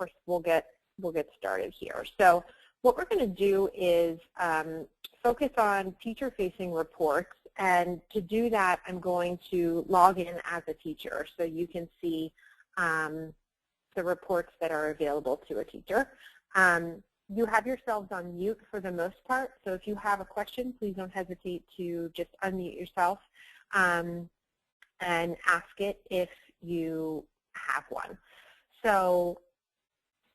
course, we'll get started here. So what we're going to do is focus on teacher-facing reports, and to do that, I'm going to log in as a teacher so you can see the reports that are available to a teacher. You have yourselves on mute for the most part, so if you have a question, please don't hesitate to just unmute yourself and ask it if you have one. So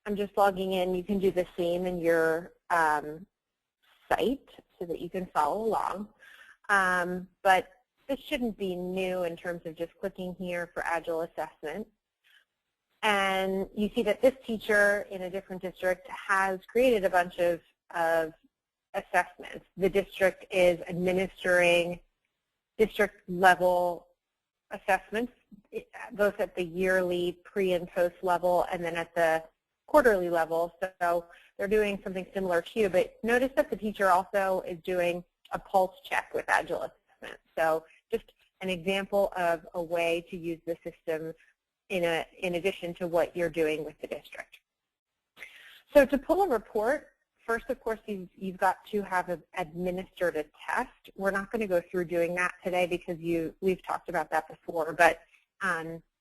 I'm just logging in. You can do the same in your site so that you can follow along. But this shouldn't be new in terms of just clicking here for Agile assessment. And you see that this teacher in a different district has created a bunch of assessments. The district is administering district-level assessments, both at the yearly pre- and post level and then at the quarterly level. So they're doing something similar to you. But notice that the teacher also is doing a pulse check with Agile assessment. So just an example of a way to use the system in addition to what you're doing with the district. So to pull a report, first, of course, you've got to have administered a test. We're not going to go through doing that today because we've talked about that before. But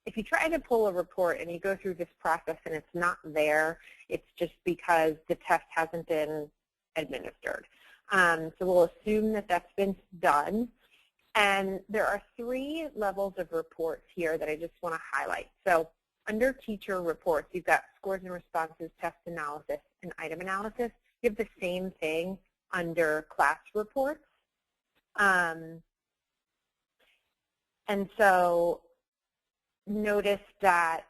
if you try to pull a report and you go through this process and it's not there, it's just because the test hasn't been administered. So we'll assume that that's been done. And there are 3 levels of reports here that I just want to highlight. So under teacher reports, you've got scores and responses, test analysis, and item analysis. You have the same thing under class reports. And so notice that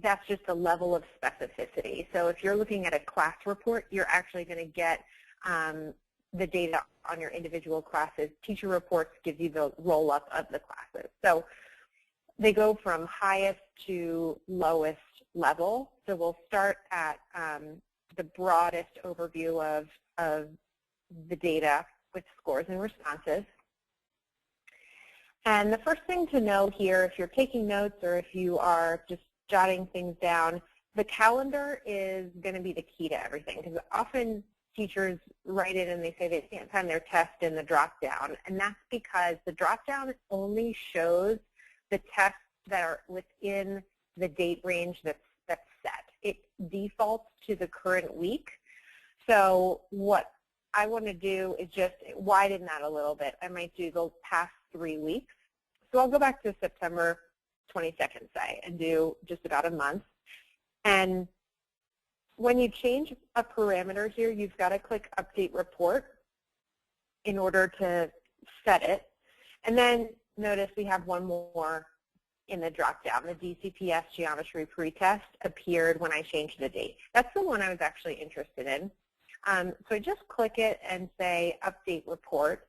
that's just a level of specificity. So if you're looking at a class report, you're actually going to get the data on your individual classes. Teacher reports give you the roll-up of the classes. So they go from highest to lowest level. So we'll start at the broadest overview of the data with scores and responses. And the first thing to know here, if you're taking notes or if you are just jotting things down, the calendar is going to be the key to everything, because often teachers write it and they say they can't find their test in the drop-down, and that's because the drop-down only shows the tests that are within the date range that's set. It defaults to the current week. So what I want to do is just widen that a little bit. I might do the past 3 weeks. So I'll go back to September 22nd, say, and do just about a month. And when you change a parameter here, you've got to click Update Report in order to set it. And then notice we have one more in the drop-down. The DCPS Geometry Pretest appeared when I changed the date. That's the one I was actually interested in. So I just click it and say Update Report.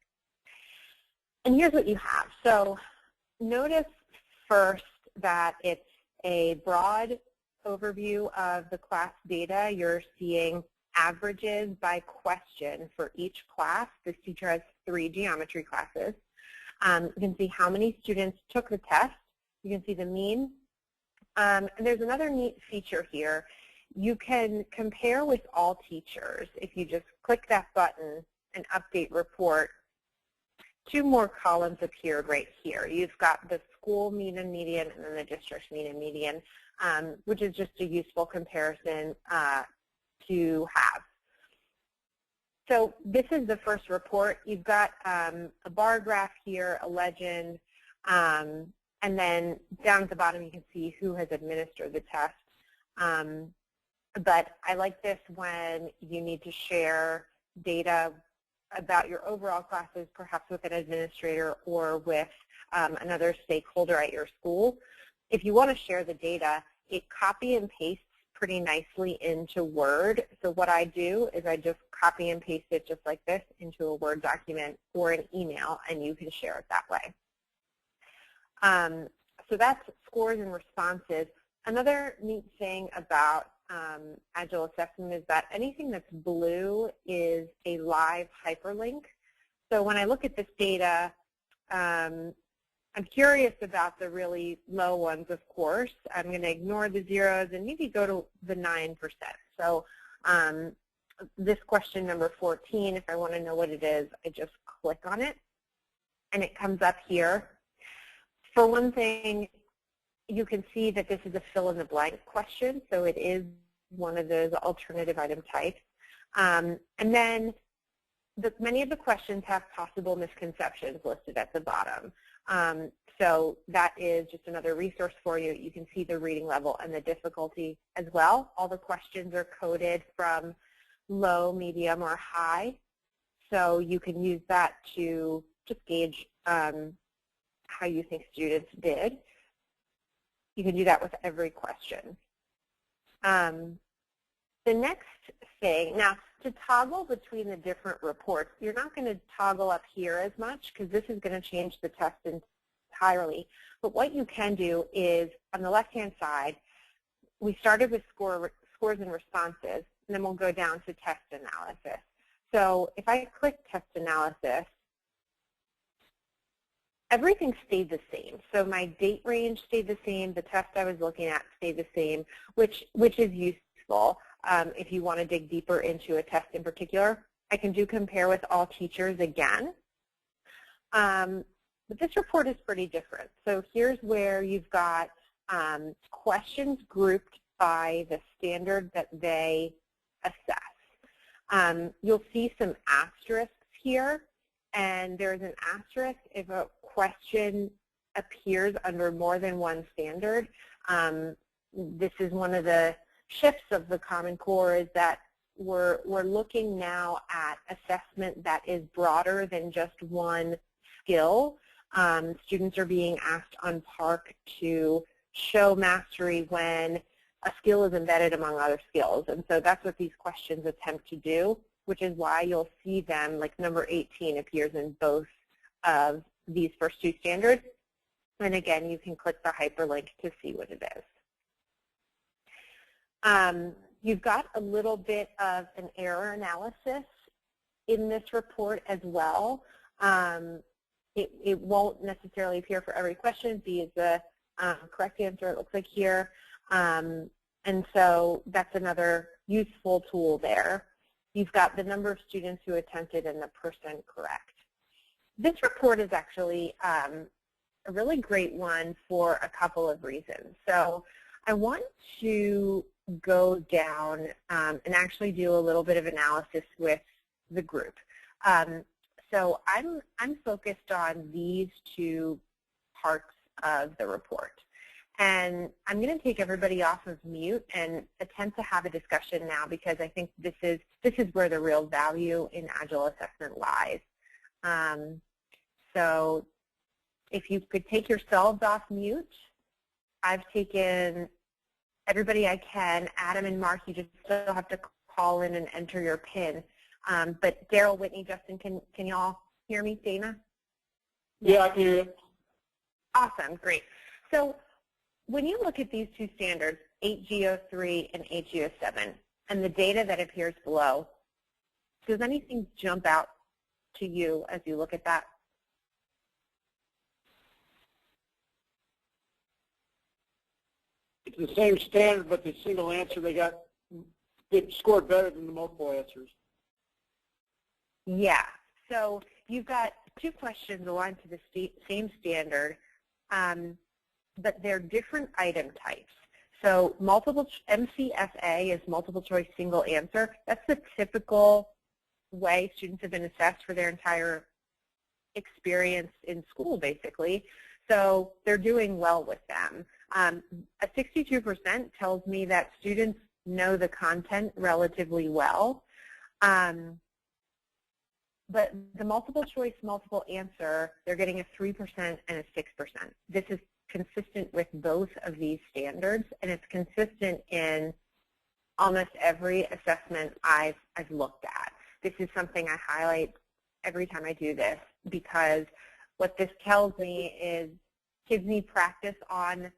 And here's what you have. So notice first that it's a broad overview of the class data. You're seeing averages by question for each class. This teacher has 3 geometry classes. You can see how many students took the test. You can see the mean. And there's another neat feature here. You can compare with all teachers. If you just click that button and Update Report, 2 more columns appeared right here. You've got the school mean and median and then the district mean and median, which is just a useful comparison to have. So this is the first report. You've got a bar graph here, a legend, and then down at the bottom you can see who has administered the test. But I like this when you need to share data about your overall classes, perhaps with an administrator or with another stakeholder at your school. If you want to share the data, it copy and pastes pretty nicely into Word. So what I do is I just copy and paste it just like this into a Word document or an email, and you can share it that way. So that's scores and responses. Another neat thing about Agile assessment is that anything that's blue is a live hyperlink. So when I look at this data, I'm curious about the really low ones, of course. I'm going to ignore the zeros and maybe go to the 9%. So this question number 14, if I want to know what it is, I just click on it, and it comes up here. For one thing, you can see that this is a fill-in-the-blank question, so it is one of those alternative item types. And then many of the questions have possible misconceptions listed at the bottom. So that is just another resource for you. You can see the reading level and the difficulty as well. All the questions are coded from low, medium, or high. So you can use that to just gauge how you think students did. You can do that with every question. The next thing, now to toggle between the different reports, you're not going to toggle up here as much because this is going to change the test entirely. But what you can do is on the left-hand side, we started with scores and responses, and then we'll go down to test analysis. So if I click test analysis, everything stayed the same. So my date range stayed the same. The test I was looking at stayed the same, which is useful if you want to dig deeper into a test in particular. I can do compare with all teachers again. But this report is pretty different. So here's where you've got questions grouped by the standard that they assess. You'll see some asterisks here, and there's an asterisk if a question appears under more than one standard. This is one of the shifts of the Common Core, is that we're looking now at assessment that is broader than just one skill. Students are being asked on PARCC to show mastery when a skill is embedded among other skills. And so that's what these questions attempt to do, which is why you'll see them, like number 18 appears in both of these first two standards. And again, you can click the hyperlink to see what it is. You've got a little bit of an error analysis in this report as well. It won't necessarily appear for every question. B is the correct answer, it looks like here. And so that's another useful tool there. You've got the number of students who attempted and the percent correct. This report is actually a really great one for a couple of reasons. So I want to go down and actually do a little bit of analysis with the group. So I'm focused on these two parts of the report. And I'm going to take everybody off of mute and attempt to have a discussion now, because I think this is where the real value in Agile assessment lies. So if you could take yourselves off mute. I've taken everybody I can. Adam and Mark, you just still have to call in and enter your PIN. But Daryl, Whitney, Justin, can you all hear me? Dana? Yeah, I can hear you. Awesome, great. So when you look at these two standards, 8G03 and 8G07, and the data that appears below, does anything jump out to you as you look at that? It's the same standard, but the single answer they scored better than the multiple answers. Yeah. So you've got two questions aligned to the same standard, but they're different item types. So MCSA is multiple choice single answer. That's the typical way students have been assessed for their entire experience in school, basically. So they're doing well with them. A 62% tells me that students know the content relatively well. But the multiple choice, multiple answer, they're getting a 3% and a 6%. This is consistent with both of these standards, and it's consistent in almost every assessment I've looked at. This is something I highlight every time I do this, because what this tells me is, gives me practice on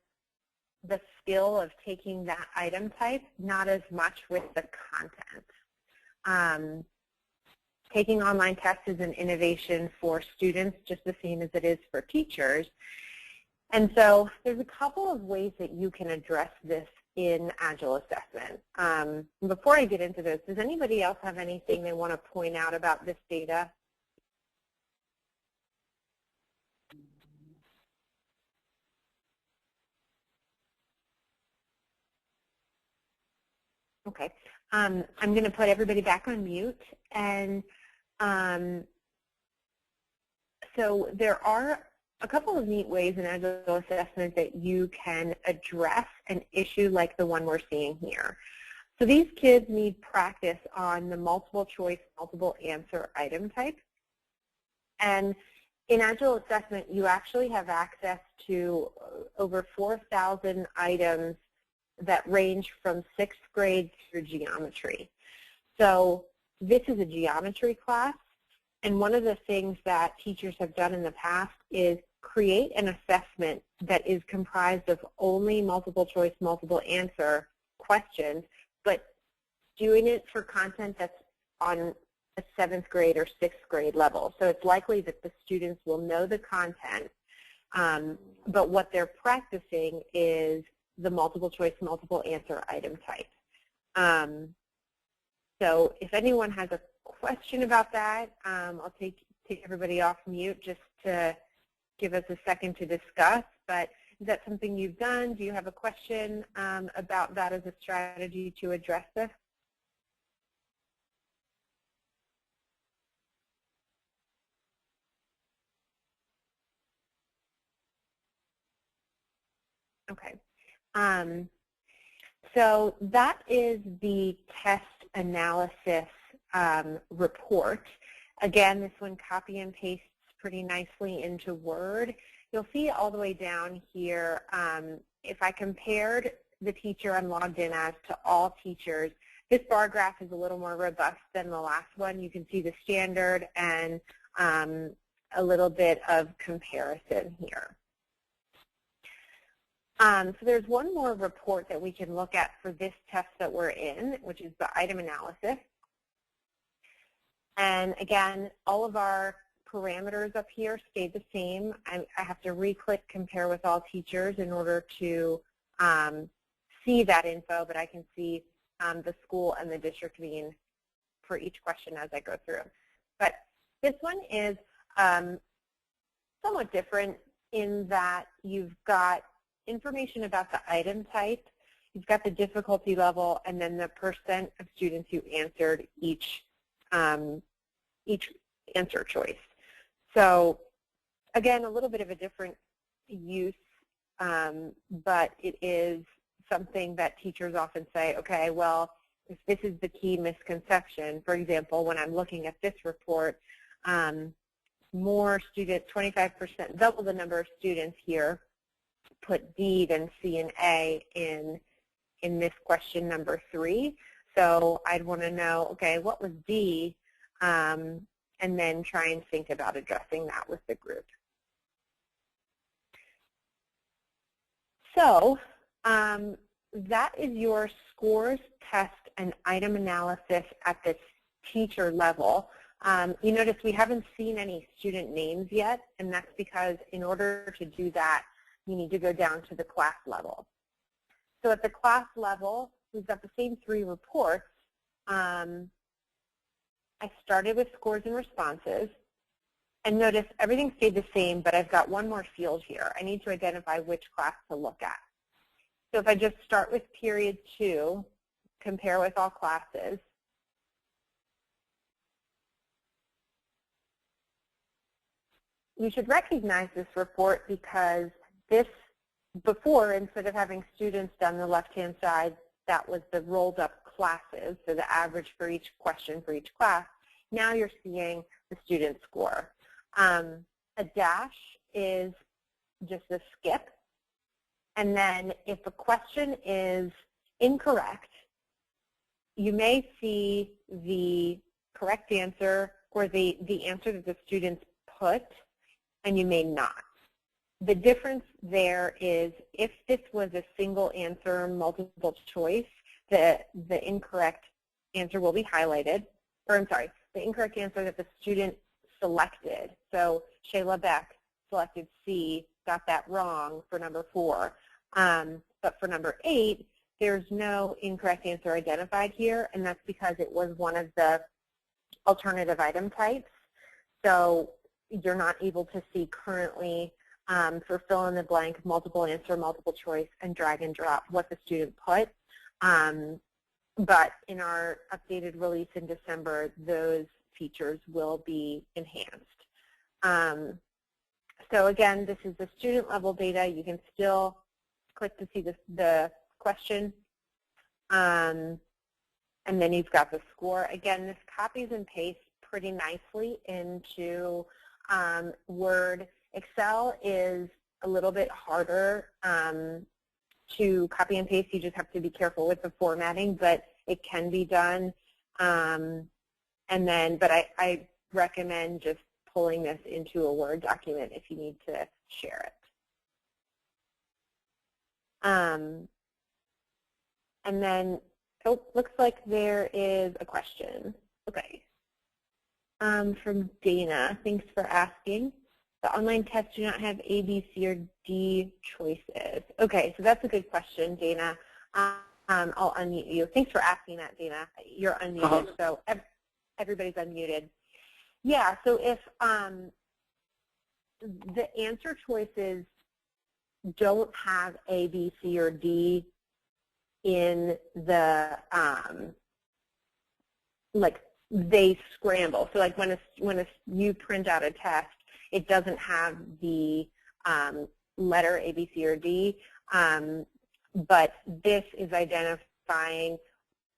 the skill of taking that item type, not as much with the content. Taking online tests is an innovation for students, just the same as it is for teachers. And so there's a couple of ways that you can address this in Agile assessment. Before I get into this, does anybody else have anything they want to point out about this data? Okay. I'm going to put everybody back on mute. And so there are a couple of neat ways in Agile assessment that you can address an issue like the one we're seeing here. So these kids need practice on the multiple choice, multiple answer item type. And in Agile assessment, you actually have access to over 4,000 items that range from 6th grade through geometry. So this is a geometry class, and one of the things that teachers have done in the past is create an assessment that is comprised of only multiple choice, multiple answer questions, but doing it for content that's on a 7th grade or 6th grade level. So it's likely that the students will know the content, but what they're practicing is the multiple choice, multiple answer item type. So if anyone has a question about that, I'll take everybody off mute just to give us a second to discuss. But is that something you've done? Do you have a question about that as a strategy to address this? Okay. So that is the test analysis report. Again, this one copy and pastes pretty nicely into Word. You'll see all the way down here, if I compared the teacher I'm logged in as to all teachers, this bar graph is a little more robust than the last one. You can see the standard and a little bit of comparison here. So there's one more report that we can look at for this test that we're in, which is the item analysis. And again, all of our parameters up here stay the same. I have to re-click compare with all teachers in order to see that info, but I can see the school and the district mean for each question as I go through. But this one is somewhat different in that you've got information about the item type, you've got the difficulty level, and then the percent of students who answered each answer choice. So again, a little bit of a different use, but it is something that teachers often say, okay, well, if this is the key misconception, for example, when I'm looking at this report, more students, 25%, double the number of students here put D than C and A in this question number 3. So I'd want to know, okay, what was D, and then try and think about addressing that with the group. So that is your scores, test, and item analysis at this teacher level. You notice we haven't seen any student names yet, and that's because in order to do that, you need to go down to the class level. So at the class level, we've got the same 3 reports. I started with scores and responses, and notice everything stayed the same, but I've got one more field here. I need to identify which class to look at. So if I just start with period 2, compare with all classes, you should recognize this report because this, before, instead of having students down the left-hand side, that was the rolled up classes, so the average for each question for each class. Now you're seeing the student score. A dash is just a skip. And then if a question is incorrect, you may see the correct answer or the answer that the students put, and you may not. The difference there is if this was a single answer, multiple choice, the incorrect answer will be highlighted, or I'm sorry, the incorrect answer that the student selected. So Shayla Beck selected C, got that wrong for number 4. But for number 8, there's no incorrect answer identified here, and that's because it was one of the alternative item types. So you're not able to see currently for fill in the blank, multiple answer, multiple choice, and drag and drop what the student put. But in our updated release in December, those features will be enhanced. So again, this is the student level data. You can still click to see the question. And then you've got the score. Again, this copies and pastes pretty nicely into Word. Excel is a little bit harder to copy and paste. You just have to be careful with the formatting, but it can be done. But I recommend just pulling this into a Word document if you need to share it. And then, oh, looks like there is a question. Okay. From Dana, thanks for asking. The online tests do not have A, B, C, or D choices. Okay, so that's a good question, Dana. I'll unmute you. Thanks for asking that, Dana. You're unmuted, so everybody's unmuted. Yeah, so if the answer choices don't have A, B, C, or D in the, like they scramble. So like when you print out a test, it doesn't have the letter A, B, C, or D, but this is identifying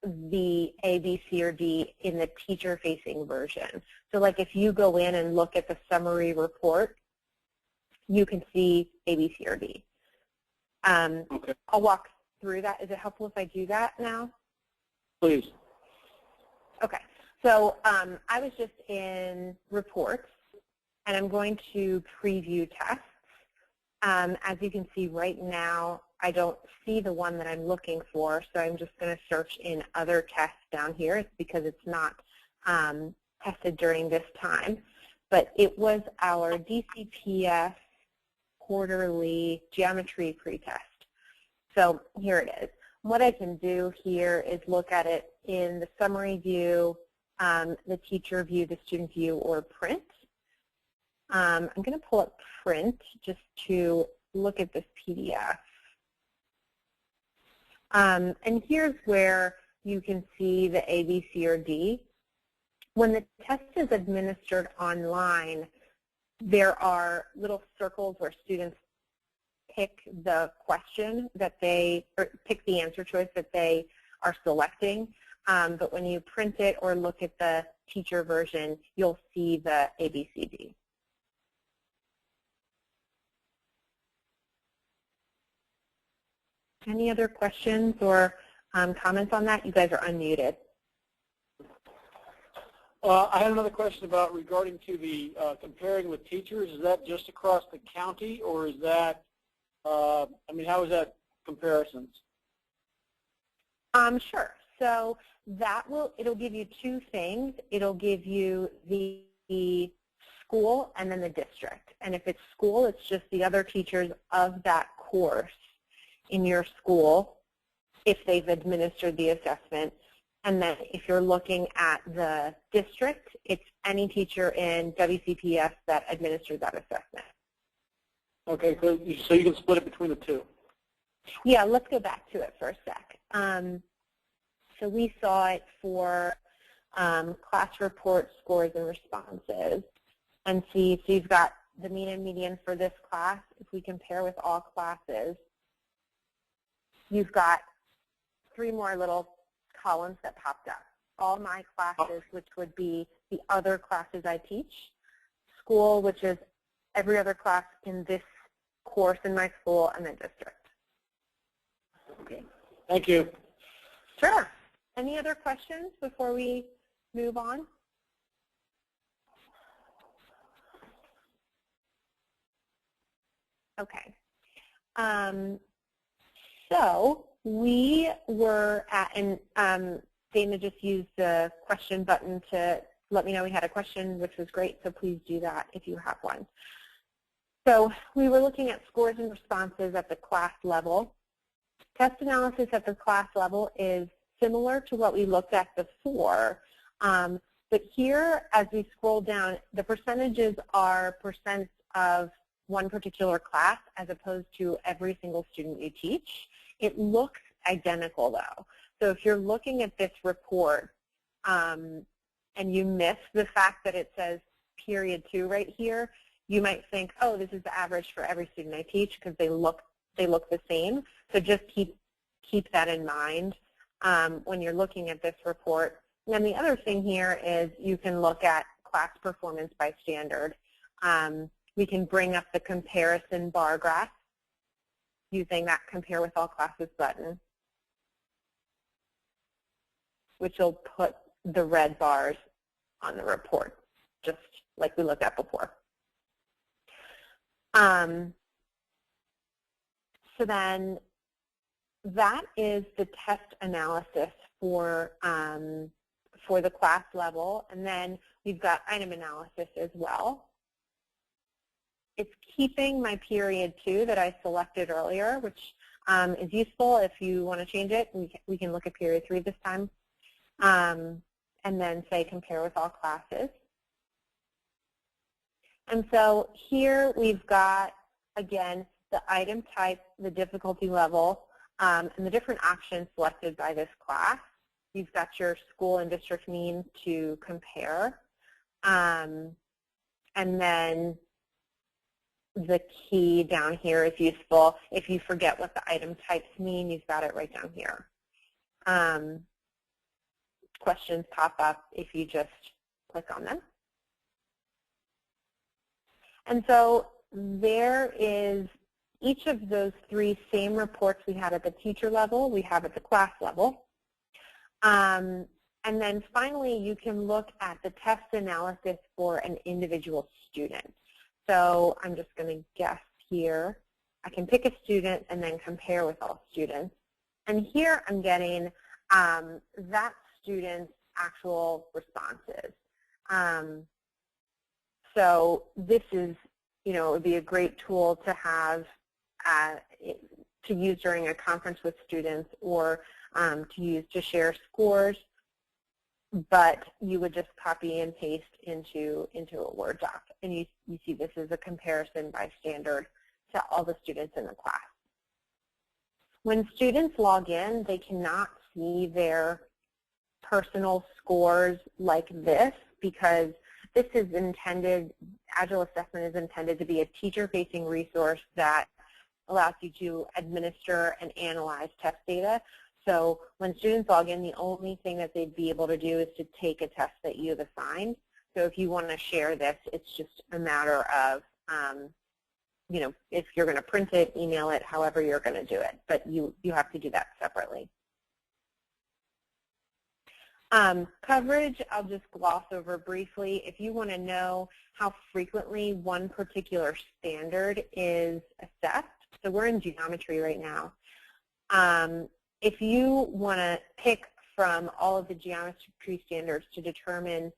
the A, B, C, or D in the teacher-facing version. So like if you go in and look at the summary report, you can see A, B, C, or D. Okay. I'll walk through that. Is it helpful if I do that now? Please. Okay. So I was just in reports, and I'm going to preview tests. As you can see right now, I don't see the one that I'm looking for, so I'm just going to search in other tests down here. It's because it's not tested during this time. But it was our DCPS quarterly geometry pretest. So here it is. What I can do here is look at it in the summary view, the teacher view, the student view, or print. I'm going to pull up print just to look at this PDF. And here's where you can see the A, B, C, or D. When the test is administered online, there are little circles where students pick the question that or pick the answer choice that they are selecting. But when you print it or look at the teacher version, you'll see the A, B, C, D. Any other questions or comments on that? You guys are unmuted. I had another question about regarding to the comparing with teachers. Is that just across the county, or is that, I mean, how is that comparisons? Sure. So it'll give you two things. It'll give you the school and then the district. And if it's school, it's just the other teachers of that course in your school if they've administered the assessment. And then if you're looking at the district, it's any teacher in WCPS that administered that assessment. Okay, so you can split it between the two. Yeah, let's go back to it for a sec. So we saw it for class report scores and responses. And see, so you've got the mean and median for this class. If we compare with all classes, you've got 3 more little columns that popped up. All my classes, which would be the other classes I teach. School, which is every other class in this course in my school, and then district. Okay. Thank you. Sure. Any other questions before we move on? Okay. So we were at, and Dana just used the question button to let me know we had a question, which was great, so please do that if you have one. So we were looking at scores and responses at the class level. Test analysis at the class level is similar to what we looked at before, but here, as we scroll down, the percentages are percents of one particular class as opposed to every single student you teach. It looks identical, though. So if you're looking at this report and you miss the fact that it says period 2 right here, you might think, oh, this is the average for every student I teach because they look the same. So just keep that in mind when you're looking at this report. And then the other thing here is you can look at class performance by standard. We can bring up the comparison bar graph using that Compare with All Classes button, which will put the red bars on the report, just like we looked at before. So then that is the test analysis for the class level, and then we've got item analysis as well. It's keeping my period 2 that I selected earlier, which is useful if you want to change it. We can look at period 3 this time, and then say compare with all classes. And so here we've got, again, the item type, the difficulty level, and the different options selected by this class. You've got your school and district mean to compare. And then the key down here is useful. If you forget what the item types mean, you've got it right down here. Questions pop up if you just click on them. And so there is each of those 3 same reports we had at the teacher level, we have at the class level. And then finally, you can look at the test analysis for an individual student. So I'm just going to guess here. I can pick a student and then compare with all students. And here I'm getting that student's actual responses. So this is, it would be a great tool to have to use during a conference with students or to use to share scores, but you would just copy and paste into a Word doc. And you see this is a comparison by standard to all the students in the class. When students log in, they cannot see their personal scores like this because this is intended, Agile assessment is intended to be a teacher-facing resource that allows you to administer and analyze test data. So when students log in, the only thing that they'd be able to do is to take a test that you've assigned. So if you want to share this, it's just a matter of, if you're going to print it, email it, however you're going to do it. But you have to do that separately. Coverage, I'll just gloss over briefly. If you want to know how frequently one particular standard is assessed, so we're in geometry right now. If you want to pick from all of the geometry standards to determine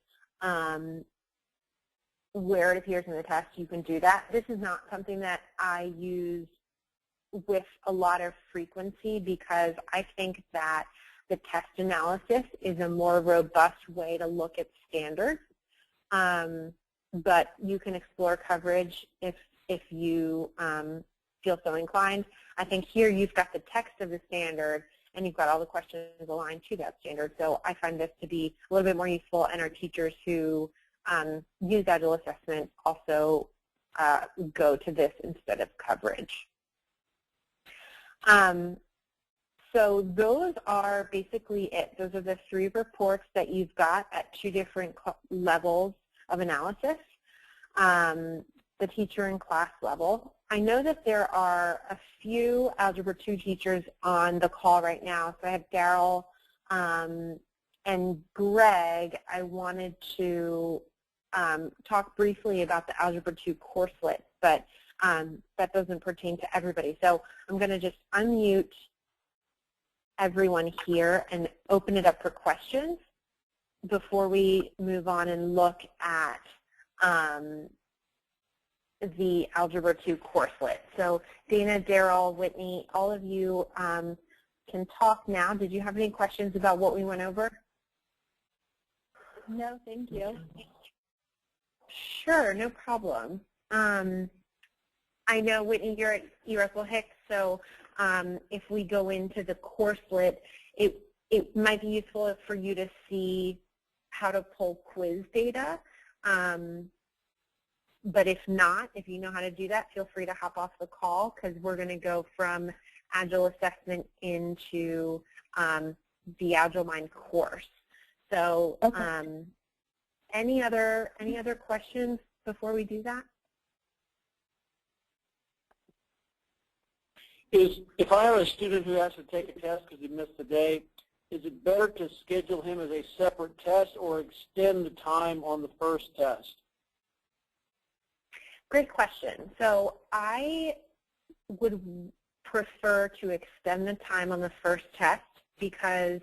where it appears in the test, you can do that. This is not something that I use with a lot of frequency because I think that the test analysis is a more robust way to look at standards. But you can explore coverage if you feel so inclined. I think here you've got the text of the standard and you've got all the questions aligned to that standard. So I find this to be a little bit more useful, and our teachers who use Agile assessment also go to this instead of coverage. So those are basically it. Those are the 3 reports that you've got at 2 different levels of analysis, the teacher and class level. I know that there are a few Algebra 2 teachers on the call right now. So I have Daryl and Greg. I wanted to talk briefly about the Algebra 2 courselet, but that doesn't pertain to everybody. So I'm going to just unmute everyone here and open it up for questions before we move on and look at the Algebra 2 courselet. So Dana, Daryl, Whitney, all of you can talk now. Did you have any questions about what we went over? No, thank you. Sure, no problem. I know, Whitney, you're at Russell Hicks, so if we go into the courselet, it might be useful for you to see how to pull quiz data. But if not, if you know how to do that, feel free to hop off the call because we're going to go from Agile assessment into the Agile Mind course. So Okay. any other questions before we do that? If I have a student who has to take a test because he missed the day, is it better to schedule him as a separate test or extend the time on the first test? Great question. So I would prefer to extend the time on the first test because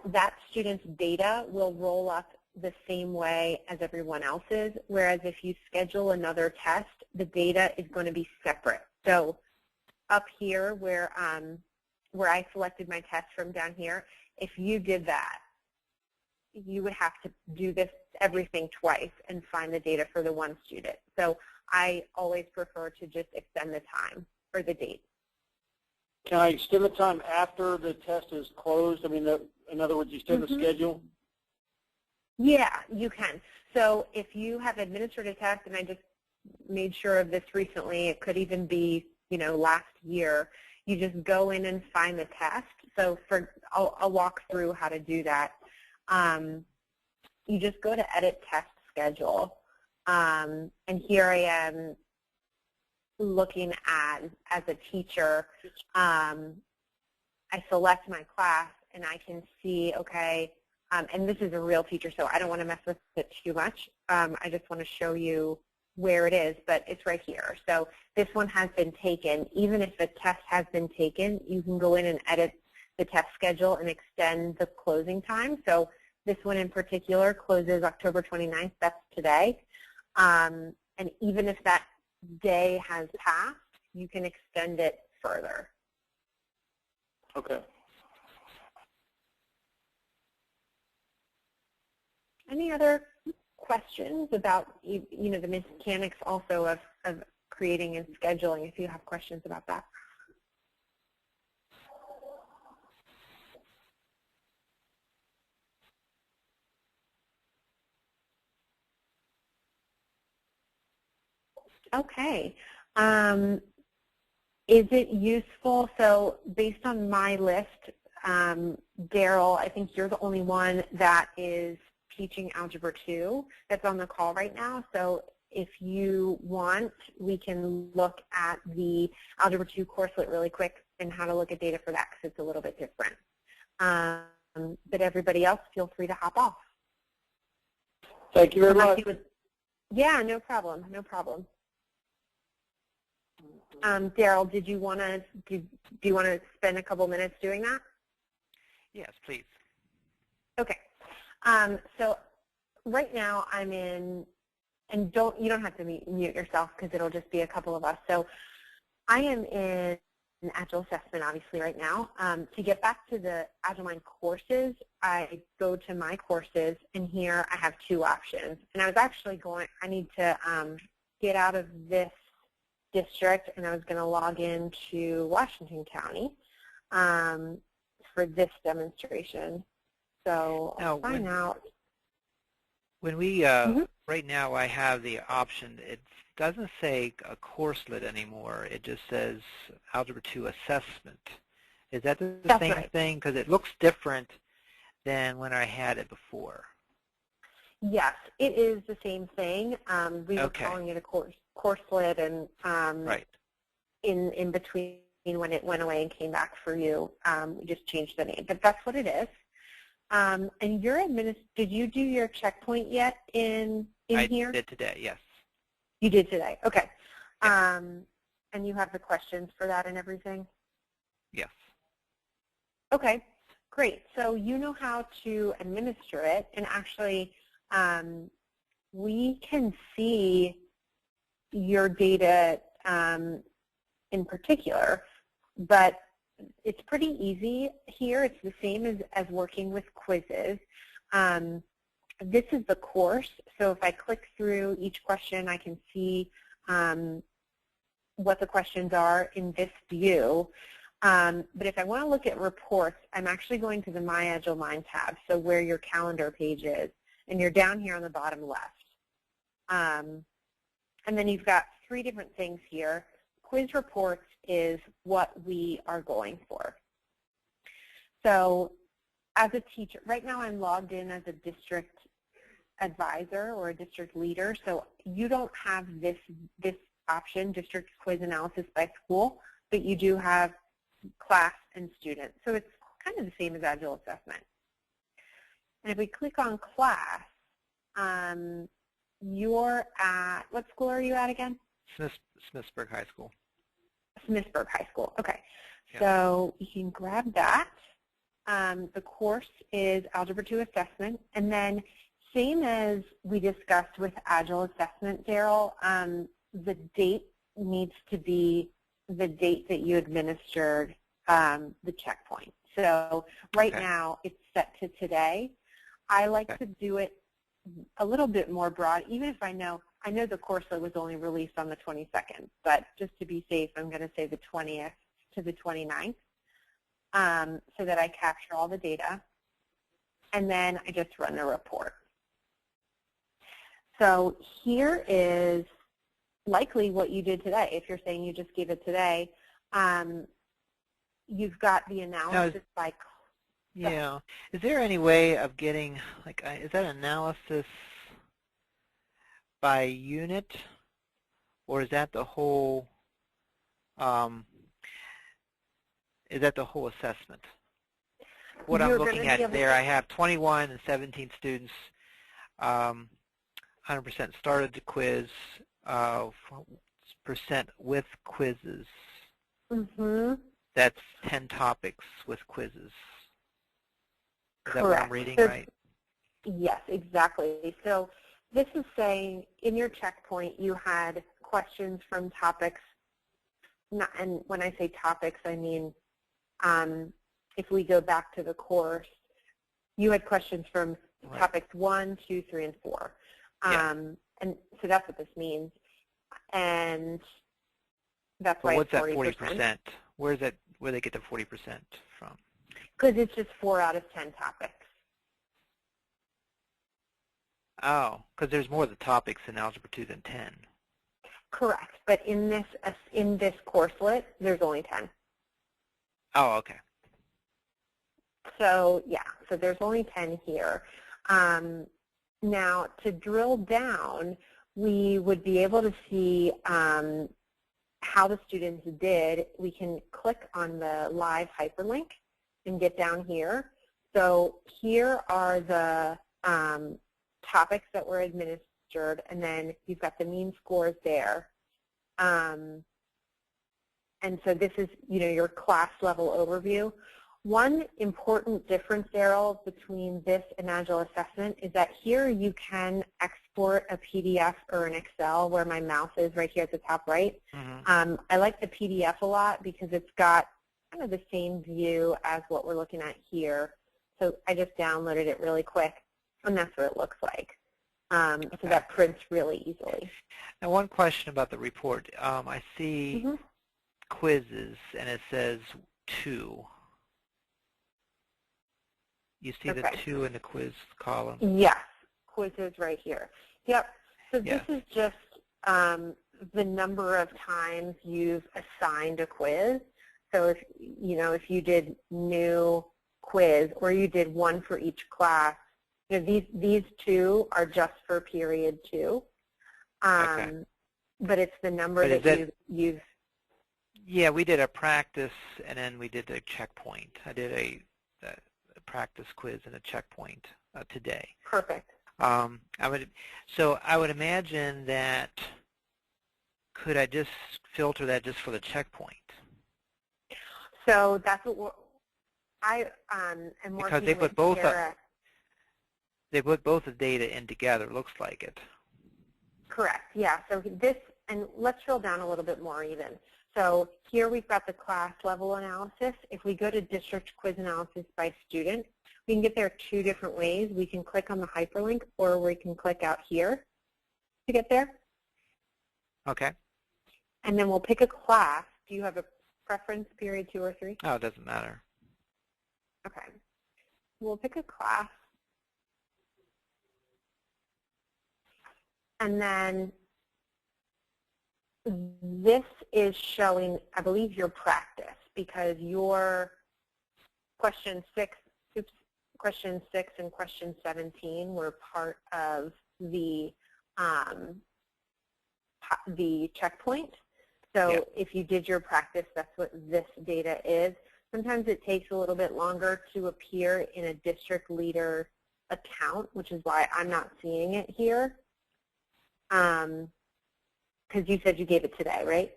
that student's data will roll up the same way as everyone else's, whereas if you schedule another test, the data is going to be separate. So up here where I selected my test from down here, if you did that, you would have to do everything twice and find the data for the one student. So I always prefer to just extend the time or the date. Can I extend the time after the test is closed? I mean, in other words, you extend the schedule? Yeah, you can. So if you have administered a test, and I just made sure of this recently, it could even be, last year, you just go in and find the test. So I'll walk through how to do that. You just go to Edit Test Schedule, and here I am looking at, as a teacher, I select my class, and I can see, okay, and this is a real teacher, so I don't want to mess with it too much. I just want to show you where it is, but it's right here. So this one has been taken. Even if the test has been taken, you can go in and edit the test schedule and extend the closing time. So this one in particular closes October 29th. That's today. And even if that day has passed, you can extend it further. Okay. Any other questions about the mechanics also of creating and scheduling, if you have questions about that? Okay. Is it useful? So based on my list, Daryl, I think you're the only one that is teaching Algebra 2 that's on the call right now. So if you want, we can look at the Algebra 2 courselet really quick and how to look at data for that because it's a little bit different. But everybody else, feel free to hop off. Thank you very much. Yeah, no problem. No problem. Daryl, did you want to do you want to spend a couple minutes doing that? Yes, please. Okay. So right now I'm in, and you don't have to mute yourself because it'll just be a couple of us. So I am in Agile assessment obviously right now. To get back to the Agile Mind courses, I go to my courses, and here I have two options. And I was actually I need to get out of this district, and I was going to log into Washington County for this demonstration. So I'll find out. When we, right now I have the option, it doesn't say a courselet anymore. It just says Algebra 2 assessment. Is that the same thing? Because it looks different than when I had it before. Yes, it is the same thing. We were calling it a courselet, and right. in between when it went away and came back for you, we just changed the name. But that's what it is. And did you do your checkpoint yet in here? I did today, yes. You did today, okay. Yes. And you have the questions for that and everything? Yes. Okay, great. So you know how to administer it, and actually we can see your data in particular, but it's pretty easy here. It's the same as working with quizzes. This is the course, so if I click through each question, I can see what the questions are in this view. But if I want to look at reports, I'm actually going to the My Agile Mind tab, so where your calendar page is, and you're down here on the bottom left. And then you've got 3 different things here. Quiz reports is what we are going for. So as a teacher, right now I'm logged in as a district advisor or a district leader, so you don't have this option, district quiz analysis by school, but you do have class and student. So it's kind of the same as Agile assessment. And if we click on class, you're at, what school are you at again? Smithsburg High School. Smithsburg High School, okay. Yeah. So you can grab that. The course is Algebra 2 Assessment, and then same as we discussed with Agile Assessment, Daryl, the date needs to be the date that you administered the checkpoint. So right now it's set to today. I like to do it a little bit more broad, even if I know the course that was only released on the 22nd, but just to be safe, I'm going to say the 20th to the 29th so that I capture all the data, and then I just run the report. So here is likely what you did today. If you're saying you just gave it today, you've got the analysis by. Yeah. Is there any way of getting, like, is that analysis by unit, or is that the whole? Is that the whole assessment? What I'm looking at there, I have 21 and 17 students. 100% started the quiz. Percent with quizzes. Mm-hmm. That's 10 topics with quizzes. Is that Correct. what I'm reading right? Yes, exactly. So this is saying in your checkpoint you had questions from topics, and when I say topics, I mean if we go back to the course, you had questions from topics 1, 2, 3, and 4. And so that's what this means. And that's why what's it's 40%. That 40%? Where they get the 40% from? Because it's just 4 out of 10 topics. Oh, because there's more of the topics in Algebra 2 than 10. Correct, but in this courselet, there's only 10. Oh, okay. So yeah, so there's only 10 here. Now to drill down, we would be able to see how the students did. We can click on the live hyperlink and get down here. So here are the topics that were administered, and then you've got the mean scores there. And so this is, your class level overview. One important difference, Daryl, between this and Agile Assessment is that here you can export a PDF or an Excel, where my mouse is right here at the top right. Mm-hmm. I like the PDF a lot because it's got kind of the same view as what we're looking at here. So I just downloaded it really quick, and that's what it looks like. So that prints really easily. Now, one question about the report. I see quizzes, and it says 2. You see the 2 in the quiz column? Yes, quizzes right here. Yep. So this is just the number of times you've assigned a quiz. So if you did new quiz, or you did one for each class, these 2 are just for period 2. But it's the number that you've. Yeah, we did a practice, and then we did a checkpoint. I did a practice quiz and a checkpoint today. Perfect. So I would imagine that, could I just filter that just for the checkpoint? So that's what I am working with. Because they put both They put both the data in together, looks like it. Correct, yeah. So this and let's drill down a little bit more even. So here we've got the class level analysis. If we go to district quiz analysis by student, we can get there 2 different ways. We can click on the hyperlink, or we can click out here to get there. Okay. And then we'll pick a class. Do you have a preference, period 2 or 3? Oh, it doesn't matter. Okay. We'll pick a class. And then this is showing, I believe, your practice, because your question 6 and question 17 were part of the checkpoint. So yeah. if you did your practice, that's what this data is. Sometimes it takes a little bit longer to appear in a district leader account, which is why I'm not seeing it here. Because you said you gave it today, right?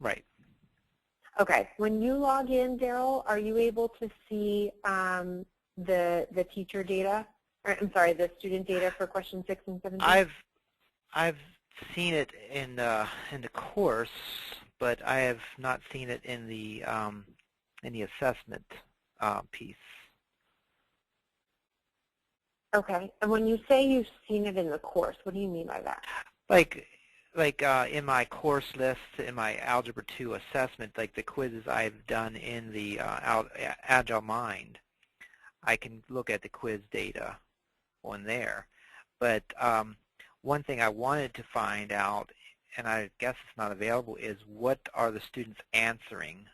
Right. Okay. When you log in, Daryl, are you able to see the teacher data? Or, I'm sorry, the student data for question 6 and 17? I've seen it in the course, but I have not seen it in the assessment piece. Okay. And when you say you've seen it in the course, what do you mean by that? Like in my course list, in my Algebra 2 assessment, like the quizzes I've done in the Agile Mind, I can look at the quiz data on there. But one thing I wanted to find out, and I guess it's not available, is what are the students answering?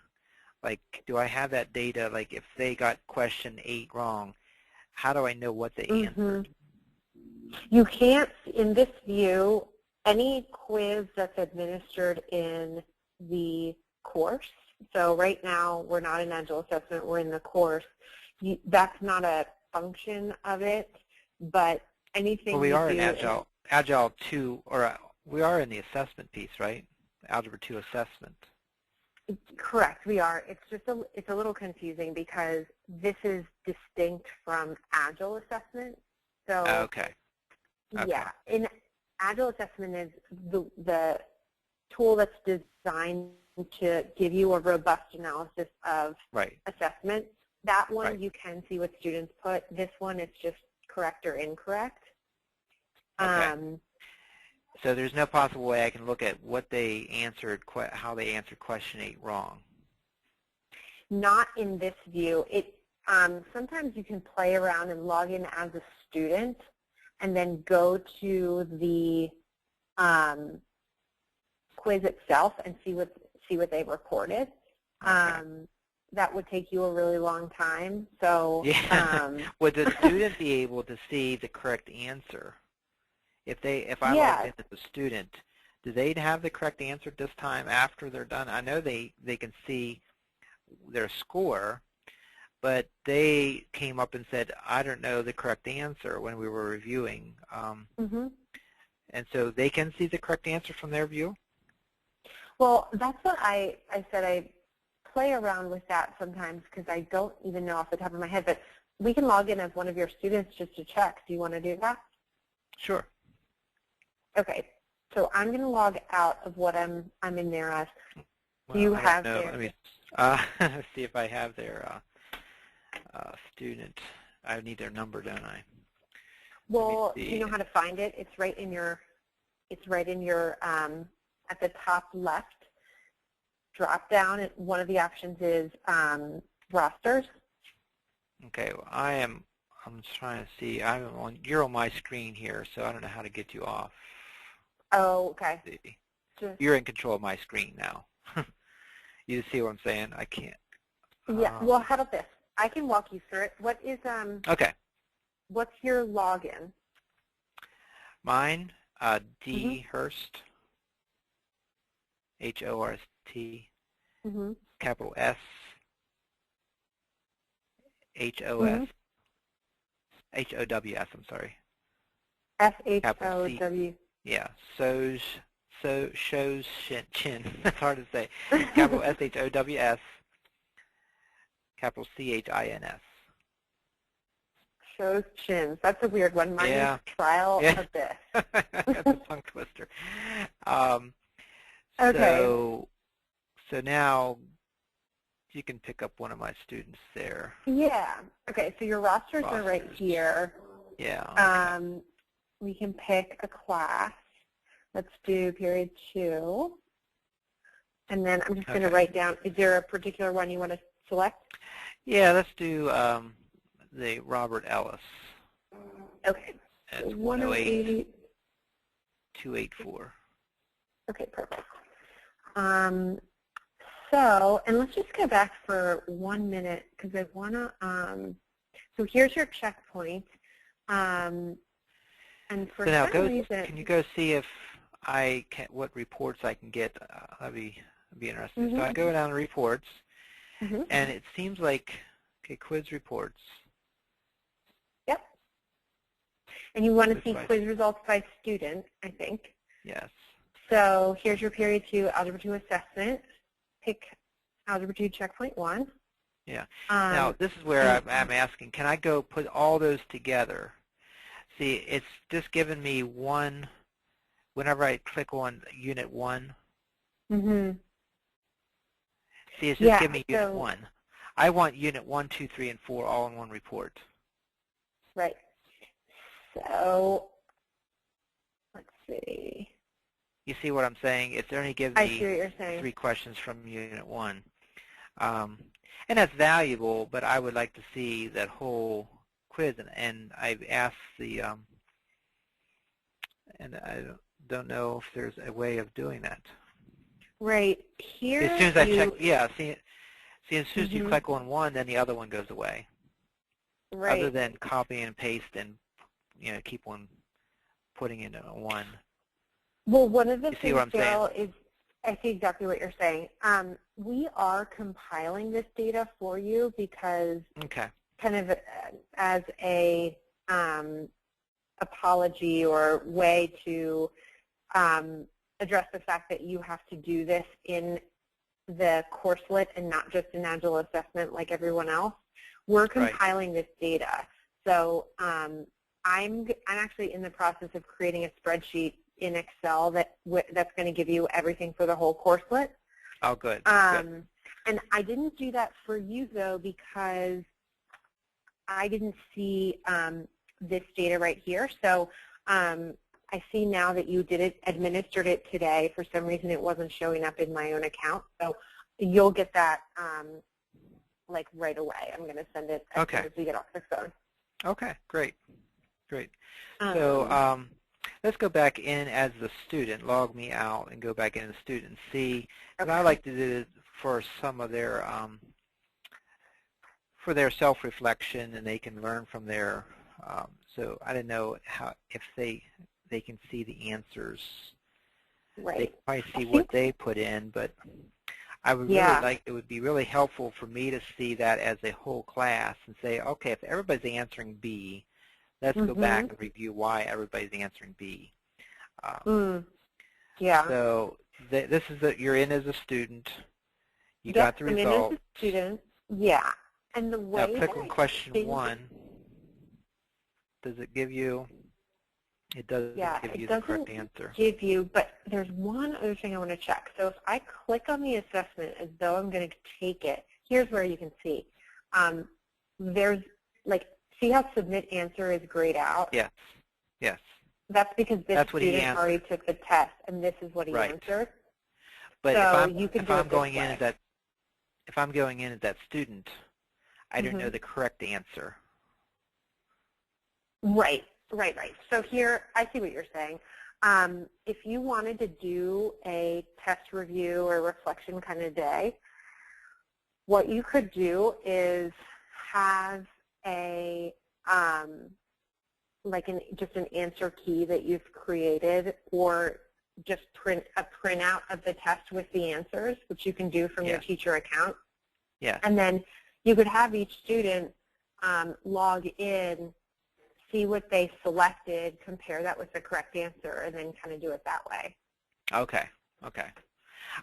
Like, do I have that data? Like, if they got question 8 wrong, how do I know what they answered? You can't, in this view, any quiz that's administered in the course. So right now, we're not in Agile assessment, we're in the course. That's not a function of it, but anything well, we are in Agile 2, or we are in the assessment piece, right? Algebra 2 assessment. Correct, we are. It's just it's a little confusing because this is distinct from Agile assessment. So Okay. yeah, in Agile assessment is the tool that's designed to give you a robust analysis of assessment. That one you can see what students put. This one is just correct or incorrect. Okay. So there's no possible way I can look at what they answered, how they answered question 8 wrong. Not in this view. Sometimes you can play around and log in as a student, and then go to the quiz itself and see what they recorded. Okay. That would take you a really long time. So yeah. Would the student be able to see the correct answer? If I logged in as a student, do they have the correct answer this time after they're done? I know they can see their score, but they came up and said, I don't know the correct answer when we were reviewing. And so they can see the correct answer from their view? Well, that's what I said. I play around with that sometimes because I don't even know off the top of my head. But we can log in as one of your students just to check. Do you want to do that? Sure. Okay. So I'm going to log out of what I'm in there as. Well, do you have their... Let me see if I have their student. I need their number, don't I? Well, do you know how to find it? It's right in your at the top left drop down. One of the options is rosters. Okay, well, I'm trying to see. You're on my screen here, so I don't know how to get you off. Oh, okay. You're in control of my screen now. You see what I'm saying? I can't. Yeah. Well, how about this? I can walk you through it. What is Okay. What's your login? Mine, D Hurst, H-O-R-S-T, capital S, H-O-S, H-O-W-S, I'm sorry. S-H-O-W. Yeah, shows chin. That's hard to say. Capital S-H-O-W-S, capital C-H-I-N-S. Shows chins. That's a weird one. Mine is trial of this. That's a tongue twister. Okay. So now you can pick up one of my students there. Yeah. Okay, so your rosters are right here. Yeah. Okay. We can pick a class. Let's do period 2. And then I'm just going to write down, is there a particular one you want to select? Yeah, let's do the Robert Ellis. Okay. That's 108, 284. Okay, perfect. So, and let's just go back for 1 minute because I want to, so here's your checkpoint. And for some reason, can you go see if I can, what reports I can get? That'd be interesting. So I go down to reports, and it seems like, okay, quiz reports. Yep. And you want to see quiz results by student, I think. Yes. So here's your period 2 Algebra 2 assessment. Pick Algebra 2 checkpoint 1. Yeah. Now, this is where I'm asking, can I go put all those together? See, it's just giving me one, whenever I click on Unit 1. See, it's just giving me Unit 1. I want Unit 1, 2, 3, and 4 all in one report. Right. So, let's see. You see what I'm saying? It only gives I see what me you're saying. 3 questions from Unit 1. And that's valuable, but I would like to see that whole quiz. And I've asked the, and I don't know if there's a way of doing that. Right. Here as soon as I check, yeah, see, as soon as you click on one, then the other one goes away. Right. Other than copy and paste and, keep on putting it in one. Well, one of the things, see what I'm Daryl, saying? is I see exactly what you're saying. We are compiling this data for you because kind of as a apology or way to address the fact that you have to do this in the courselet and not just an Agile assessment like everyone else. We're compiling this data. So I'm actually in the process of creating a spreadsheet in Excel that's going to give you everything for the whole courselet. Oh, good. And I didn't do that for you, though, because I didn't see this data right here. So I see now that you administered it today. For some reason, it wasn't showing up in my own account. So you'll get that like right away. I'm going to send it as soon as we get off the phone. Okay, great. Great. So let's go back in as the student, log me out, and go back in as a student and see. And I like to do it for some of their self-reflection, and they can learn from their. So I didn't know if they can see the answers. Right. They can probably see what they put in, but I would really like. It would be really helpful for me to see that as a whole class and say, okay, if everybody's answering B, let's go back and review why everybody's answering B. Yeah. So this is you're in as a student. You got the results. I'm in as a student. Yeah. And the way now click on question 1. Does it give you? It doesn't give you the correct answer. Give you, but there's one other thing I want to check. So if I click on the assessment as though I'm going to take it, here's where you can see. There's like, see how submit answer is grayed out? Yes. Yes. That's because this student already took the test, and this is what he answered. But so if I'm going in as that student, I don't know the correct answer. Right. So here, I see what you're saying. If you wanted to do a test review or reflection kind of day, what you could do is have a just an answer key that you've created, or just print a printout of the test with the answers, which you can do from your teacher account. Yeah. And then you could have each student log in, see what they selected, compare that with the correct answer, and then kind of do it that way. Okay.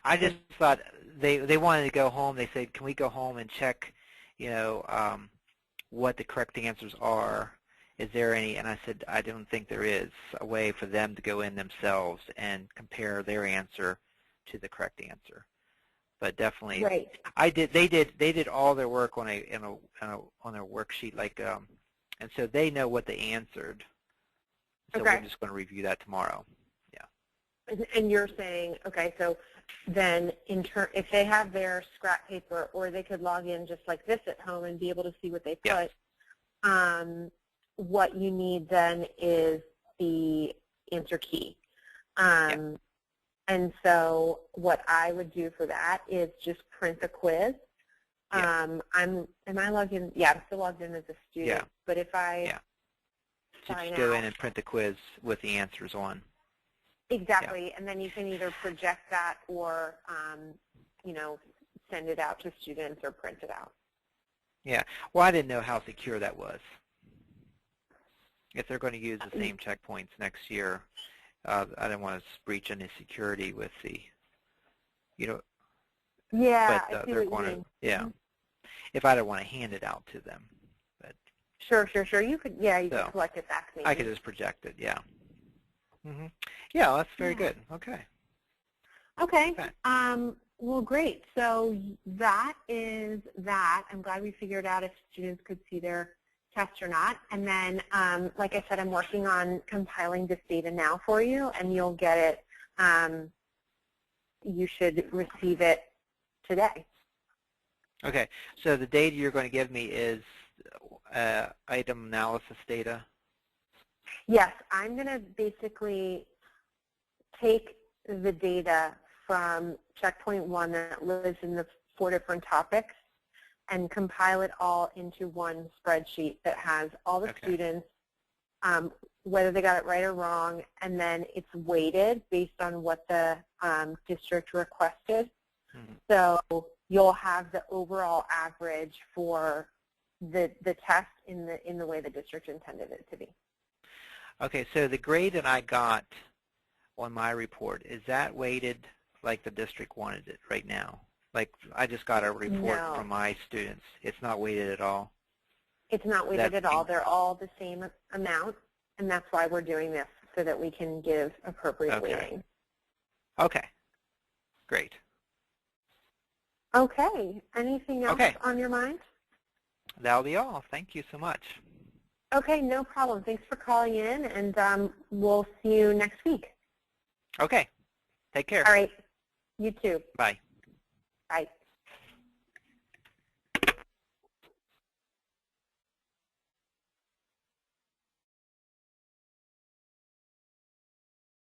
I just thought they wanted to go home. They said, can we go home and check, what the correct answers are? Is there any? And I said, I don't think there is a way for them to go in themselves and compare their answer to the correct answer. But definitely, Right. They did all their work on on a worksheet, like, and so they know what they answered. So Okay. we're just going to review that tomorrow. Yeah. And you're saying, okay, so then if they have their scrap paper, or they could log in just like this at home and be able to see what they put, Yes. what you need then is the answer key. Yeah. And so what I would do for that is just print a quiz. Yeah. Am I logged in? Yeah, I'm still logged in as a student. Yeah. But if I Just go in and print the quiz with the answers on. Exactly, yeah. And then you can either project that or, you know, send it out to students or print it out. Yeah. Well, I didn't know how secure that was. If they're going to use the same checkpoints next year, I didn't want to breach any security with the, you know. Yeah, but I see they're what going you mean. to, yeah. If I didn't want to hand it out to them, but sure. You could, you could collect it back. Maybe. I could just project it. Yeah. Mm-hmm. Yeah, that's very good. Okay. Okay. Well, great. So that is that. I'm glad we figured out if students could see their test or not. And then, like I said, I'm working on compiling this data now for you, and you'll get it. You should receive it today. Okay. So the data you're going to give me is item analysis data? Yes. I'm going to basically take the data from checkpoint 1 that lives in the 4 different topics and compile it all into one spreadsheet that has all the students, whether they got it right or wrong, and then it's weighted based on what the district requested. Mm-hmm. So you'll have the overall average for the test in the way the district intended it to be. Okay, so the grade that I got on my report, is that weighted like the district wanted it right now? Like I just got a report from my students. It's not weighted at all? It's not weighted at all. They're all the same amount, and that's why we're doing this, so that we can give appropriate weighting. Okay. Great. Okay. Anything else on your mind? That'll be all. Thank you so much. Okay, no problem. Thanks for calling in, and we'll see you next week. Okay. Take care. All right. You too. Bye. Bye.